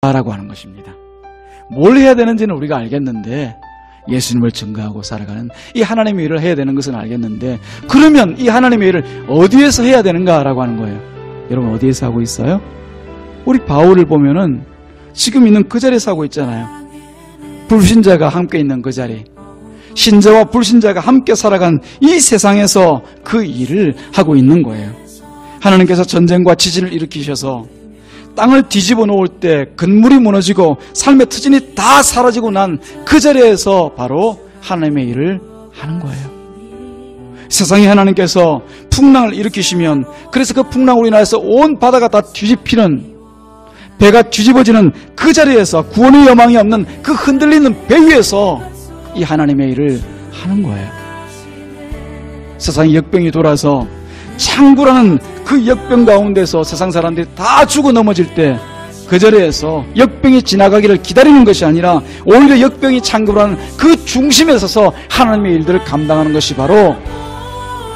라고 하는 것입니다. 뭘 해야 되는지는 우리가 알겠는데, 예수님을 증거하고 살아가는 이 하나님의 일을 해야 되는 것은 알겠는데, 그러면 이 하나님의 일을 어디에서 해야 되는가라고 하는 거예요. 여러분, 어디에서 하고 있어요? 우리 바울을 보면은 지금 있는 그 자리에서 하고 있잖아요. 불신자가 함께 있는 그 자리, 신자와 불신자가 함께 살아간 이 세상에서 그 일을 하고 있는 거예요. 하나님께서 전쟁과 지진을 일으키셔서 땅을 뒤집어 놓을 때 건물이 무너지고 삶의 터전이 다 사라지고 난 그 자리에서 바로 하나님의 일을 하는 거예요. 세상에 하나님께서 풍랑을 일으키시면, 그래서 그 풍랑으로 인해서 온 바다가 다 뒤집히는, 배가 뒤집어지는 그 자리에서 구원의 여망이 없는 그 흔들리는 배 위에서 이 하나님의 일을 하는 거예요. 세상에 역병이 돌아서 창구라는 그 역병 가운데서 세상 사람들이 다 죽어 넘어질 때 그 자리에서 역병이 지나가기를 기다리는 것이 아니라 오히려 역병이 창구라는 그 중심에 서서 하나님의 일들을 감당하는 것이 바로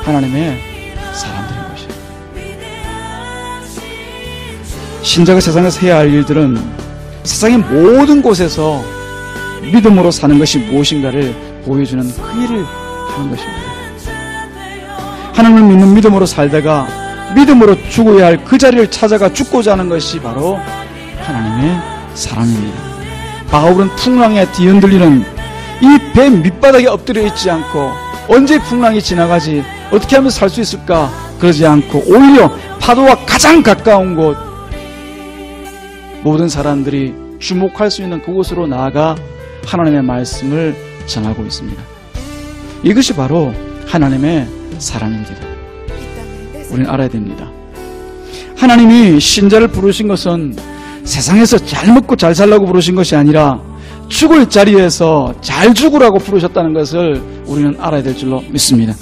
하나님의 사람들인 것이에요. 신자가 세상에서 해야 할 일들은 세상의 모든 곳에서 믿음으로 사는 것이 무엇인가를 보여주는 그 일을 하는 것입니다. 하나님을 믿는 믿음으로 살다가 믿음으로 죽어야 할 그 자리를 찾아가 죽고자 하는 것이 바로 하나님의 사랑입니다. 바울은 풍랑에 뒤흔들리는 이 배 밑바닥에 엎드려 있지 않고 언제 풍랑이 지나가지, 어떻게 하면 살 수 있을까 그러지 않고 오히려 파도와 가장 가까운 곳, 모든 사람들이 주목할 수 있는 그곳으로 나아가 하나님의 말씀을 전하고 있습니다. 이것이 바로 하나님의 사랑입니다. 우리는 알아야 됩니다. 하나님이 신자를 부르신 것은 세상에서 잘 먹고 잘 살라고 부르신 것이 아니라 죽을 자리에서 잘 죽으라고 부르셨다는 것을 우리는 알아야 될 줄로 믿습니다.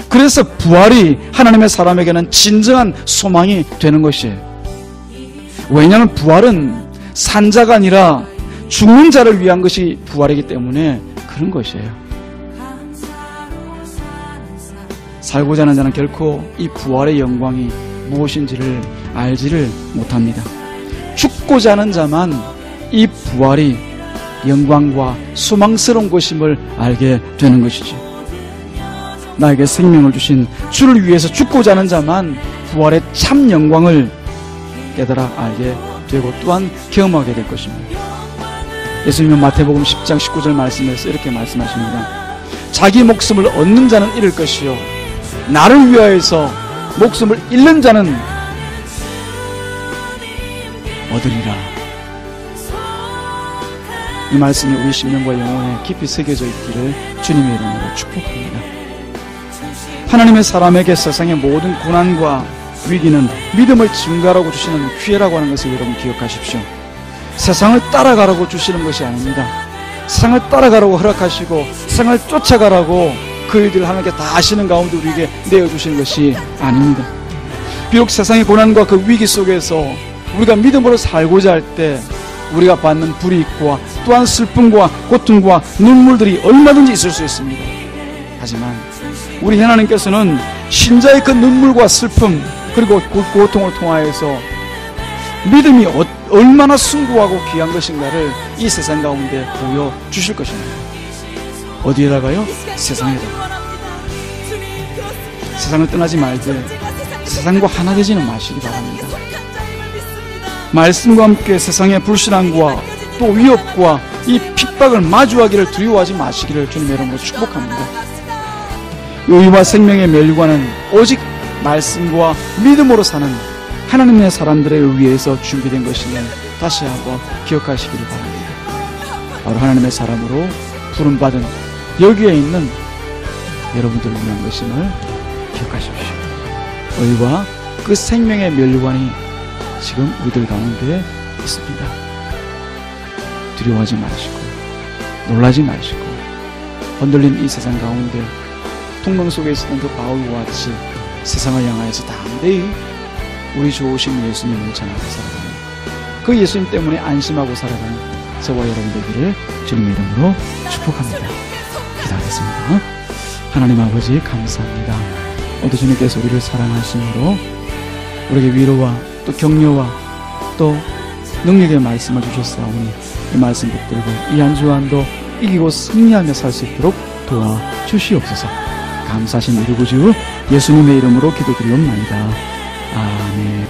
그래서 부활이 하나님의 사람에게는 진정한 소망이 되는 것이에요. 왜냐하면 부활은 산자가 아니라 죽는 자를 위한 것이 부활이기 때문에 그런 것이에요. 살고자 하는 자는 결코 이 부활의 영광이 무엇인지를 알지를 못합니다. 죽고자 하는 자만 이 부활이 영광과 소망스러운 것임을 알게 되는 것이죠. 나에게 생명을 주신 주를 위해서 죽고자 하는 자만 부활의 참 영광을 깨달아 알게 되고 또한 경험하게 될 것입니다. 예수님은 마태복음 10장 19절 말씀에서 이렇게 말씀하십니다. 자기 목숨을 얻는 자는 잃을 것이요 나를 위하여서 목숨을 잃는 자는 얻으리라. 이 말씀이 우리 심령과 영혼에 깊이 새겨져 있기를 주님의 이름으로 축복합니다. 하나님의 사람에게 세상의 모든 고난과 위기는 믿음을 증가하라고 주시는 기회라고 하는 것을 여러분 기억하십시오. 세상을 따라가라고 주시는 것이 아닙니다. 세상을 따라가라고 허락하시고 세상을 쫓아가라고 그 일들을 하나님께 다 하시는 가운데 우리에게 내어주시는 것이 아닙니다. 비록 세상의 고난과 그 위기 속에서 우리가 믿음으로 살고자 할 때 우리가 받는 불이익과 또한 슬픔과 고통과 눈물들이 얼마든지 있을 수 있습니다. 하지만 우리 하나님께서는 신자의 그 눈물과 슬픔 그리고 고통을 통하여서 믿음이 얼마나 숭고하고 귀한 것인가를 이 세상 가운데 보여주실 것입니다. 어디에다가요? 세상에다가. 세상을 떠나지 말되 세상과 하나 되지는 마시기 바랍니다. 말씀과 함께 세상의 불신앙과 또 위협과 이 핍박을 마주하기를 두려워하지 마시기를 주님의 이름으로 축복합니다. 의와 생명의 멸류관은 오직 말씀과 믿음으로 사는 하나님의 사람들에 의해서 준비된 것임을 다시 한번 기억하시기를 바랍니다. 바로 하나님의 사람으로 부름받은 여기에 있는 여러분들을 위한 것임을 기억하십시오. 의와 그 생명의 멸류관이 지금 우리들 가운데 있습니다. 두려워하지 마시고 놀라지 마시고 흔들린 이 세상 가운데 통로 속에 있었던 그 바울과 같이 세상을 향하여서 담대히 우리 좋으신 예수님을 전하고 살아가는 그 예수님 때문에 안심하고 살아가는 저와 여러분들을 주님의 이름으로 축복합니다. 기도하겠습니다. 하나님 아버지 감사합니다. 오늘 주님께서 우리를 사랑하심으로 우리에게 위로와 또 격려와 또 능력의 말씀을 주셨사오니 이 말씀 붙들고 이 한 주간도 이기고 승리하며 살 수 있도록 도와주시옵소서. 감사하신 우리 구주 예수님의 이름으로 기도드리옵나이다. 아멘.